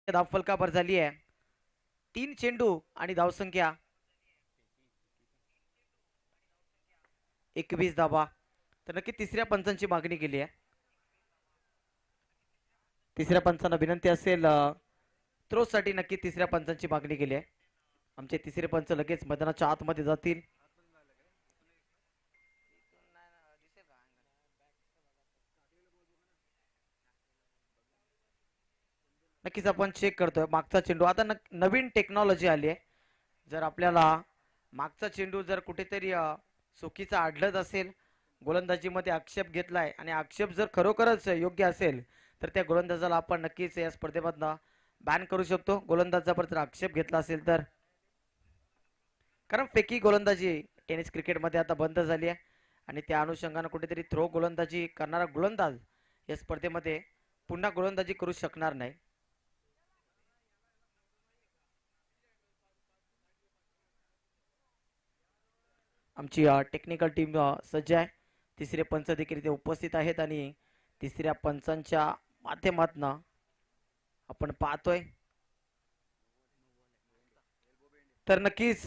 धावफलकावर झाली आहे. 3 चेंडू आणि धावसंख्या 21 धावा. तर नक्की तिसऱ्या पंचांची मागणी केली आहे. तिसऱ्या पंचांना विनंती असेल थ्रो साठी नक्की तिसऱ्या पंचांची मागणी केली आहे. आमचे तिसरे पंच लगेच मैदानाच्या आतमध्ये जातील. नक्कीच आपण चेक करतोय मागचा चेंडू. आता नवीन टेक्नॉलॉजी आली आहे. जर आपल्याला मागचा चेंडू जर कुठेतरी चुकीचा आढळत असेल, गोलंदाजीमध्ये आक्षेप घेतलाय आणि आक्षेप जर खरोखरच योग्य असेल तर त्या गोलंदाजाला आपण नक्कीच या स्पर्धेमधनं बॅन करू शकतो. गोलंदाजावर जर आक्षेप घेतला असेल तर, कारण फेकी गोलंदाजी टेनिस क्रिकेटमध्ये आता बंद झाली आहे आणि त्या अनुषंगाने कुठेतरी थ्रो गोलंदाजी करणारा गोलंदाज या स्पर्धेमध्ये पुन्हा गोलंदाजी करू शकणार नाही. आमची टेक्निकल टीम सज्ज आहे. तिसरे पंच देखील इथे उपस्थित आहेत आणि तिसऱ्या पंचांच्या माध्यमातून आपण पाहतोय तर नक्कीच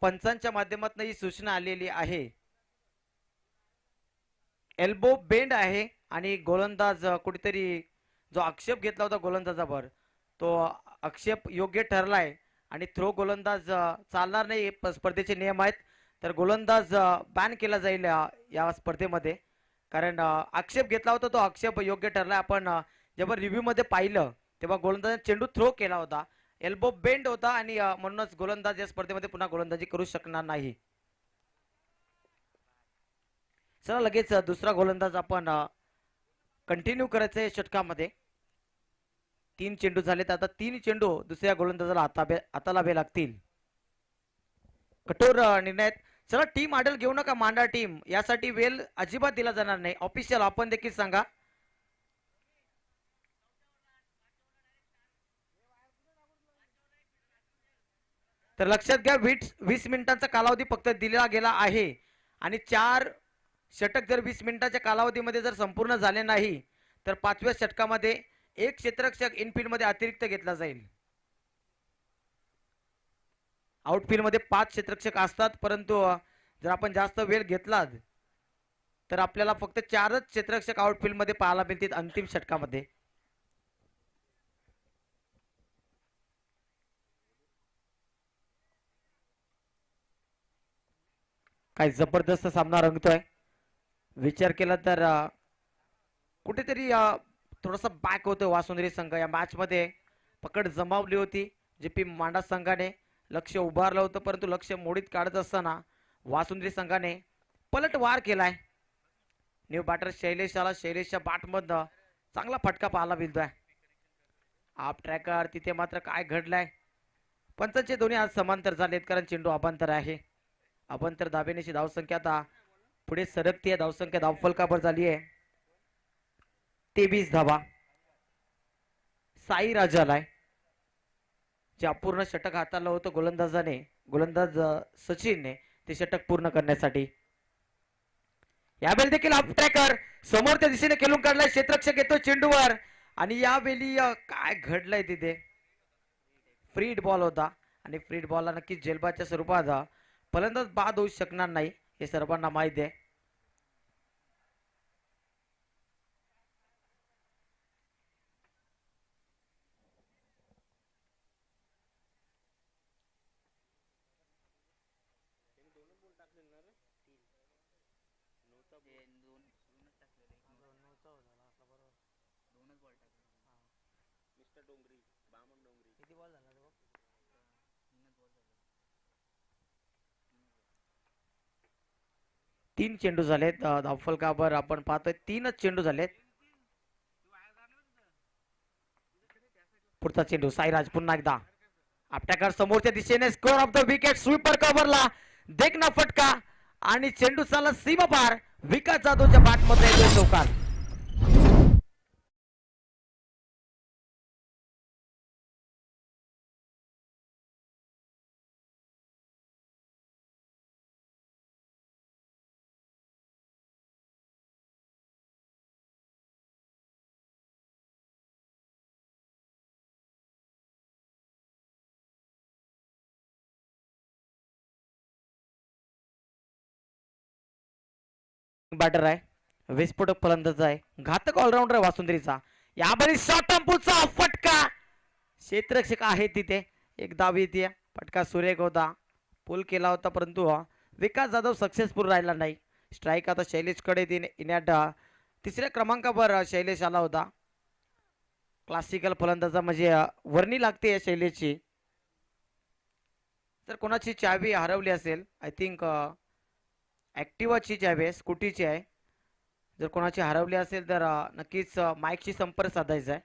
पंचांच्या माध्यमातून ही सूचना आलेली आहे. एल्बो बेंड आहे आणि गोलंदाज कुठेतरी जो आक्षेप घेतला होता गोलंदाजावर तो आक्षेप योग्य ठरलाय आणि थ्रो गोलंदाज चालणार नाही. स्पर्धेचे नियम आहेत. तर गोलंदाज बॅन केला जाईल या स्पर्धेमध्ये, कारण आक्षेप घेतला होता तो आक्षेप योग्य ठरलाय. आपण जेव्हा रिव्ह्यू मध्ये पाहिलं तेव्हा गोलंदाजाने चेंडू थ्रो केला होता, एल्बो बेंड होता आणि म्हणूनच गोलंदाज या स्पर्धेमध्ये पुन्हा गोलंदाजी करू शकणार नाही. चला लगेच दुसरा गोलंदाज आपण कंटिन्यू करायचं आहे षटकामध्ये. 3 चेंडू झालेत. आता 3 चेंडू दुसऱ्या गोलंदाजाला हातालावे लागतील. कठोर निर्णय. चला टीम आडल घेऊ नका मांडा टीम, यासाठी वेळ अजिबात दिला जाणार नाही. ऑफिशियल आपण देखील सांगा. तर लक्षात घ्या 20 मिनिटांचा कालावधी फक्त दिला गेला आहे आणि 4 षटक जर 20 मिनिटाच्या कालावधीमध्ये जर संपूर्ण झाले नाही तर 5व्या षटकामध्ये एक क्षेत्ररक्षक इनफील्ड मध्ये अतिरिक्त घेतला जाईल. आउटफील्ड मध्ये 5 क्षेत्ररक्षक असतात, परंतु जर आपण जास्त वेळ घेतला तर आपल्याला फक्त 4च क्षेत्ररक्षक आउटफील्ड मध्ये पाहायला मिळतील अंतिम षटकामध्ये. काय जबरदस्त सामना रंगतोय. विचार केला तर कुठेतरी थोडासा बॅक होतोय वासुंद्री संघ. या मॅच मध्ये पकड जमावली होती. जेपी मांडा संघाने लक्ष उभारलं होतं, परंतु लक्ष मोडीत काढत असताना वासुंद्री संघाने पलटवार केलाय. न्यू बॅटर शैलेशाला शैलेशच्या बॅटमधनं चांगला फटका पाहायला मिळतोय. आप ट्रॅकर तिथे मात्र काय घडलंय. पंचांचे दोन्ही आज समांतर झालेत कारण चेंडू अबांतर आहे. अबांतर धावेनेची धावसंख्या आता पुढे सरकतीये. धावसंख्या धावफलकावर झाली आहे 23 धावा. साई राजालाय जे अपूर्ण षटक हाताळलं होतं गोलंदाज सचिनने ते षटक पूर्ण करण्यासाठी. यावेळी देखील अप ट्रॅकर समोरच्या दिशेने खेळून काढलाय. क्षेत्ररक्षक येतो चेंडूवर आणि यावेळी काय घडलंय तिथे. फ्रीड बॉल होता आणि फ्रीड बॉलला नक्कीच जेलबाच्या स्वरूपात फलंदाज बाद होऊ शकणार नाही हे सर्वांना माहिती आहे. तीन चेंडू झालेत धावफलकावर आपण पाहतोय 3च चेंडू झालेत. पुढचा चेंडू साईराज पुन्हा एकदा आपट्याकर समोरच्या दिशेने square of the wicket sweeper कव्हरला देखना फटका आणि चेंडू चालला सीमा पार. विकास जाधवच्या बॅटमध्ये येतोय चौकार. बॅटर आहे विस्फोटक फलंदाज आहे घातक ऑलराऊंडर वासुंदरीचा. यामध्ये शॉर्ट टर्मचा फटका क्षेत्ररक्षक आहे तिथे एक धाव येते. फटका सुरेख होता पुल केला होता परंतु विकास जाधव सक्सेसफुल राहिला नाही. स्ट्राईक आता शैलेशकडे येण्यात तिसऱ्या क्रमांकावर शैलेश आला होता. क्लासिकल फलंदाजा म्हणजे वर्णी लागते या शैलेशची. जर कोणाची चावी हरवली असेल आय थिंक ॲक्टिवाची चावी आहे स्कूटीची आहे. जर कोणाची हरवली असेल तर नक्कीच माईकशी संपर्क साधायचा आहे.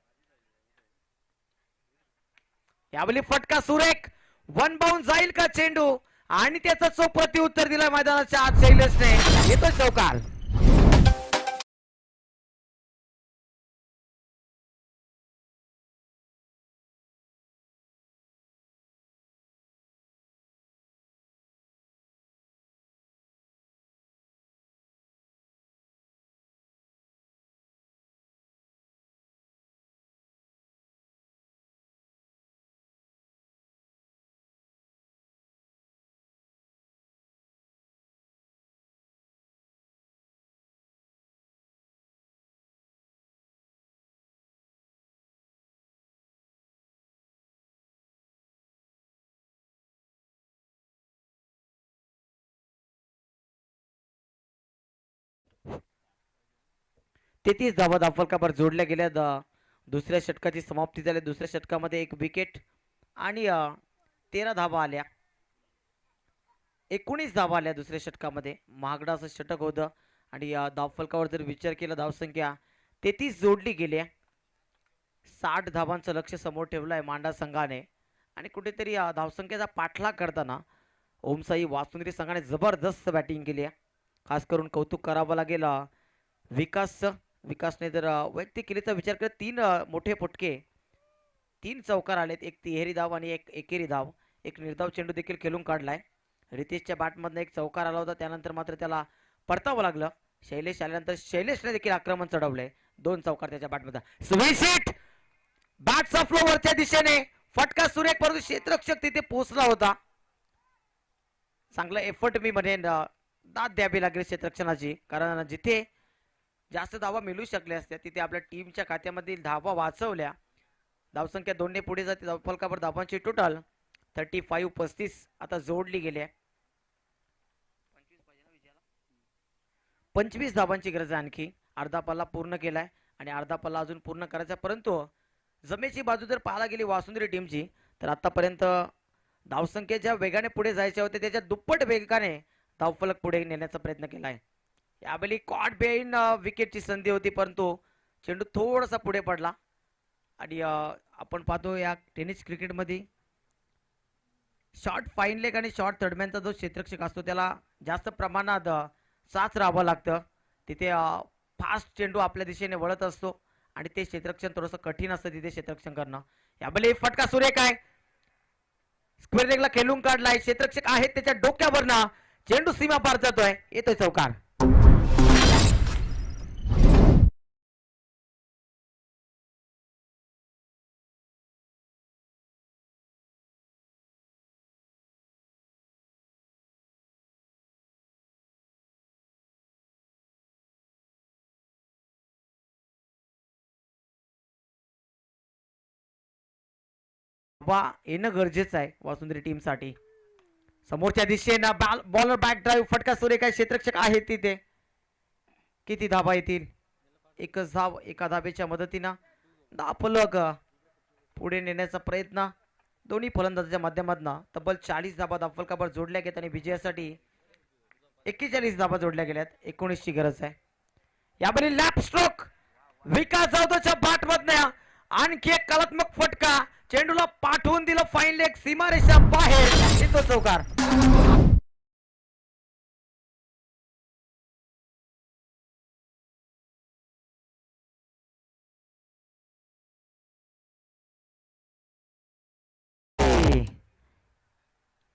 यावेळी फटका सुरेख वन बाउंड जाईल का चेंडू आणि त्याचा चोख प्रत्युत्तर दिला मैदानाच्या आत शैलेशने. येतो चौकार. तेहतीस धावा धावफलकावर जोडल्या गेल्या. दुसऱ्या षटकाची समाप्ती झाली. दुसऱ्या षटकामध्ये एक विकेट आणि 13 धावा आल्या. 19 धावा आल्या दुसऱ्या षटकामध्ये. महागडा असं षटक होतं आणि धावफलकावर जर विचार केला धावसंख्या 33 जोडली गेली. 60 धावांचं लक्ष समोर ठेवलं आहे मांडा संघाने आणि कुठेतरी धावसंख्येचा पाठलाग करताना ओमसाई वासुंदरी संघाने जबरदस्त बॅटिंग केली आहे. खास करून कौतुक करावं लागेल विकासने जर वैयक्तिक केलीचा विचार करत 3 मोठे फटके 3 चौकार आलेत. एक तिहेरी धाव आणि एक एकेरी धाव. एक निर्धाव चेंडू देखील खेळून काढलाय. रितेशच्या बॅटमधनं एक चौकार आला होता त्यानंतर मात्र त्याला परतावं लागलं. शैलेश आल्यानंतर शैलेशने देखील आक्रमण चढवलंय. 2 चौकार त्याच्या बॅटमध्ये. स्वीस हिट बॅटचा फ्लो वरच्या दिशेने फटका सुरेख परंतु क्षेत्ररक्षक तिथे पोहोचला होता. चांगला एफर्ट मी म्हणेन दाद द्यावी लागेल क्षेत्ररक्षणाची कारण जिथे जास्त धावा मिळू शकल्या असत्या तिथे आपल्या टीमच्या खात्यामधील धावा वाचवल्या. धावसंख्या 2 ने पुढे जाते. धावफलकावर धावांची टोटल 35 आता जोडली गेली. 25 धावांची गरज आहे. आणखी अर्धा पल्ला पूर्ण केलाय आणि अर्धा पल्ला अजून पूर्ण करायचा. परंतु जमेची बाजू जर पाहायला गेली वासुंदरी टीमची तर आतापर्यंत धावसंख्या ज्या वेगाने पुढे जायचे होते त्याच्या दुप्पट वेगाने धावफलक पुढे नेण्याचा प्रयत्न केलाय. यावेळी कॉट बेन विकेटची संधी होती परंतु चेंडू थोडासा पुढे पडला आणि आपण पाहतो या टेनिस क्रिकेटमध्ये शॉर्ट फाईन लेग आणि शॉर्ट थर्डमॅनचा जो क्षेत्ररक्षक असतो त्याला जास्त प्रमाणात साथ राहावं लागतं. तिथे फास्ट चेंडू आपल्या दिशेने वळत असतो आणि ते क्षेत्ररक्षण थोडंसं कठीण असतं तिथे क्षेत्ररक्षण करणं. यावेळी फटका सुरेख आहे. स्क्वेअर लेगला खेळून काढलाय. क्षेत्ररक्षक आहेत त्याच्या डोक्यावरनं चेंडू सीमा पार जातोय. येतोय चौकार. येणं गरजेचं आहे वासुंदरी टीमसाठी. समोरच्या दिशेनं बॉलर बॅक ड्राईव्ह फटका सुरेख आहे. क्षेत्ररक्षक आहेत तिथे. किती धाबा येतील? एकच धाव. एका धाबेच्या मदतीनं धावफलक पुढे नेण्याचा प्रयत्न दोन्ही फलंदाजाच्या माध्यमातून तब्बल 40 धाबा दाफलकावर जोडल्या गेल्या आणि विजयासाठी 41 धाबा जोडल्या गेल्यात. 19 ची गरज आहे. यावेळी लॅप स्ट्रोक विकास जाधवच्या बॅटमधनं आणखी एक कलात्मक फटका चेंडूला पाठवून दिलं फाईन लेग सीमारेषा बाहेर येतो चौकार.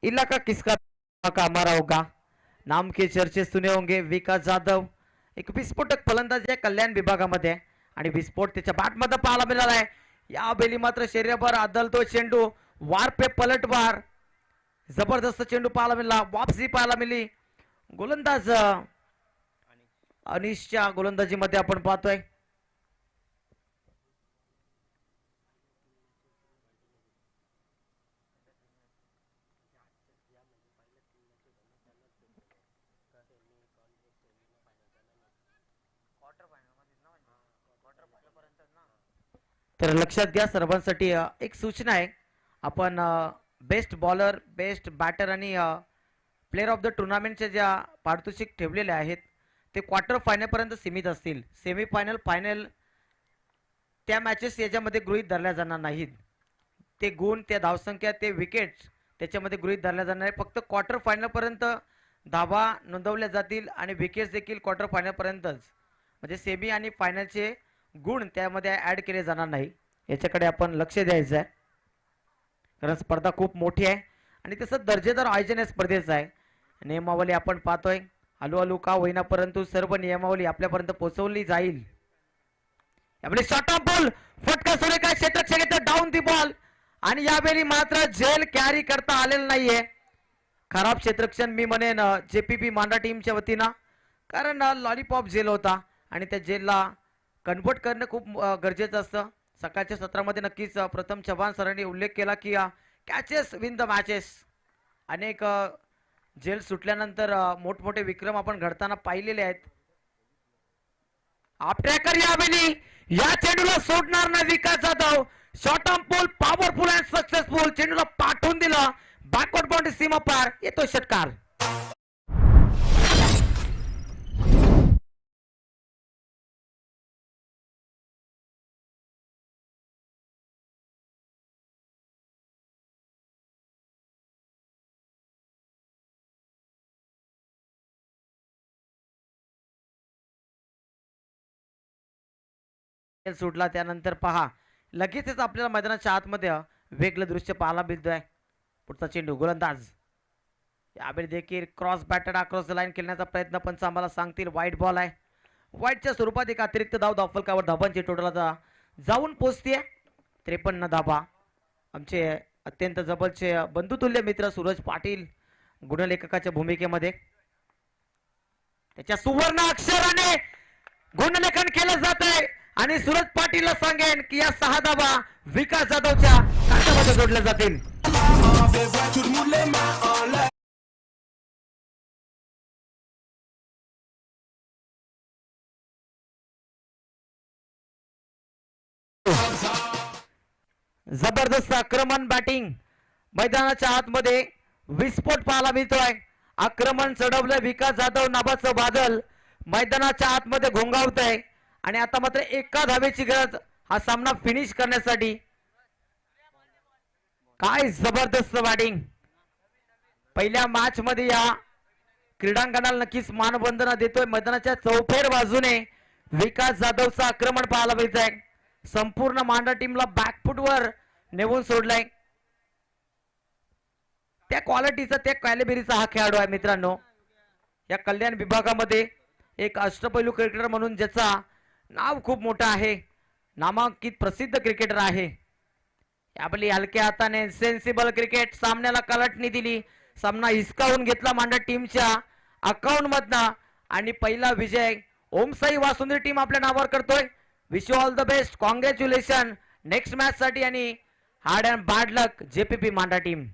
इलाका किसका का हमारा होगा नाम के चर्चे सुने होंगे. विकास जाधव एक विस्फोटक फलंदाज आहे कल्याण विभागामध्ये आणि विस्फोट त्याच्या बॅटमध्ये पाहायला मिळाला आहे. या बेली मात्र शरीरावर आदलतो चेंडू वार पे पलटवार जबरदस्त चेंडू पाहायला मिळाला. वापसी पाहायला मिळाली. गोलंदाज अनिशच्या गोलंदाजीमध्ये आपण पाहतोय. तर लक्षात घ्या सर्वांसाठी एक सूचना आहे. आपण बेस्ट बॉलर बेस्ट बॅटर आणि प्लेअर ऑफ द टुर्नामेंटच्या ज्या पारितोषिक ठेवलेले आहेत ते क्वार्टर फायनल पर्यंत सीमित असतील. सेमीफायनल फायनल त्या मॅचेस याच्यामध्ये गृहीत धरल्या जाणार नाहीत. ते गुण त्या धावसंख्या ते विकेट्स त्याच्यामध्ये गृहीत धरल्या जाणार आहे. फक्त क्वार्टर फायनल पर्यंत धावा नोंदवल्या जातील आणि विकेट्स देखील क्वार्टर फायनल पर्यंतच म्हणजे सेमी आणि फायनलचे गुण त्यामध्ये ऍड केले जाणार नाही. याच्याकडे आपण लक्ष द्यायचं आहे कारण स्पर्धा खूप मोठी आहे आणि तसं दर्जेदार आयोजन या स्पर्धेचं आहे. नियमावली आपण पाहतोय हळूहळू का होईना परंतु सर्व नियमावली आपल्यापर्यंत पोहोचवली जाईल. यावेळी शॉर्ट ऑफ बॉल फटका सुरेखा क्षेत्ररक्षक येतं डाऊन दी बॉल आणि यावेळी मात्र झेल कॅरी करता आलेलं नाहीये. खराब क्षेत्ररक्षण मी म्हणेन जेपीपी मांडा टीमच्या वतीनं कारण लॉलीपॉप झेल होता आणि त्या झेलला कन्वर्ट करणं खूप गरजेचं असतं. सकाळच्या सत्रामध्ये नक्कीच प्रथम चव्हाण सरांनी उल्लेख केला की कॅचेस विन द मॅचेस. अनेक झेल सुटल्यानंतर मोठमोठे विक्रम आपण घडताना पाहिलेले आहेत. आपट्रेकर यावेळी या चेंडूला सोडणार नाही Vikas Jadhav. Short on pull powerful and successful चेंडूला पाठवून दिला बॅकवर्ड बाउंड्री सीमा पार येतो षटकार. सुटला त्यानंतर पहा लगेचच आपल्याला मैदानाच्या आतमध्ये वेगळं दृश्य पाहायला मिळतोय. पुढचा चेंडू गोलंदाज यावेळी देखील cross batter across the line खेळण्याचा प्रयत्न पंच आम्हाला सांगतील. वाईट बॉल आहे. वाईटच्या स्वरूपात एक अतिरिक्त धाव दाफलकावर धाबांची टोटल जाऊन पोहोचते 53 धाबा. आमचे अत्यंत जवळचे बंधुतुल्य मित्र सूरज पाटील गुणलेखकाच्या भूमिकेमध्ये त्याच्या सुवर्ण अक्षराने गुणलेखन केलं जात आहे आणि सूरज पाटीलला सांगेन की या 6 धाबा विकास जाधवच्या खात्यामध्ये जोडल्या जातील. जबरदस्त आक्रमण बॅटिंग मैदानाच्या आतमध्ये विस्फोट पाहायला मिळतोय. आक्रमण चढवलं विकास जाधव नावाचं बादल मैदानाच्या आतमध्ये घोंगावत आहे आणि आता मात्र एका धावेची गरज हा सामना फिनिश करण्यासाठी. काय जबरदस्त बॅटिंग पहिल्या मॅच मध्ये या क्रीडांगणाला नक्कीच मानवंदना देतोय. मैदानाच्या चौफेर बाजूने विकास जाधवचं आक्रमण पाहायला मिळत आहे. संपूर्ण मांडा टीमला बॅकफुटवर नेऊन सोडलाय. त्या क्वालिटीचा त्या कॅलिबरीचा हा खेळाडू आहे मित्रांनो. या कल्याण विभागामध्ये एक अष्टपैलू क्रिकेटर म्हणून ज्याचा नाव खूप मोठं आहे. नामांकित प्रसिद्ध क्रिकेटर आहे. यावेळी हलक्या हाताने सेन्सिबल क्रिकेट सामन्याला कलाटणी दिली. सामना हिसकावून घेतला मांडा टीमच्या अकाउंट मधनं आणि पहिला विजय ओमसाई वासुंदरी टीम आपल्या नावावर करतोय. Wish you all the best. Congratulation next match साठी आणि hard and bad luck JPP मांडा टीम.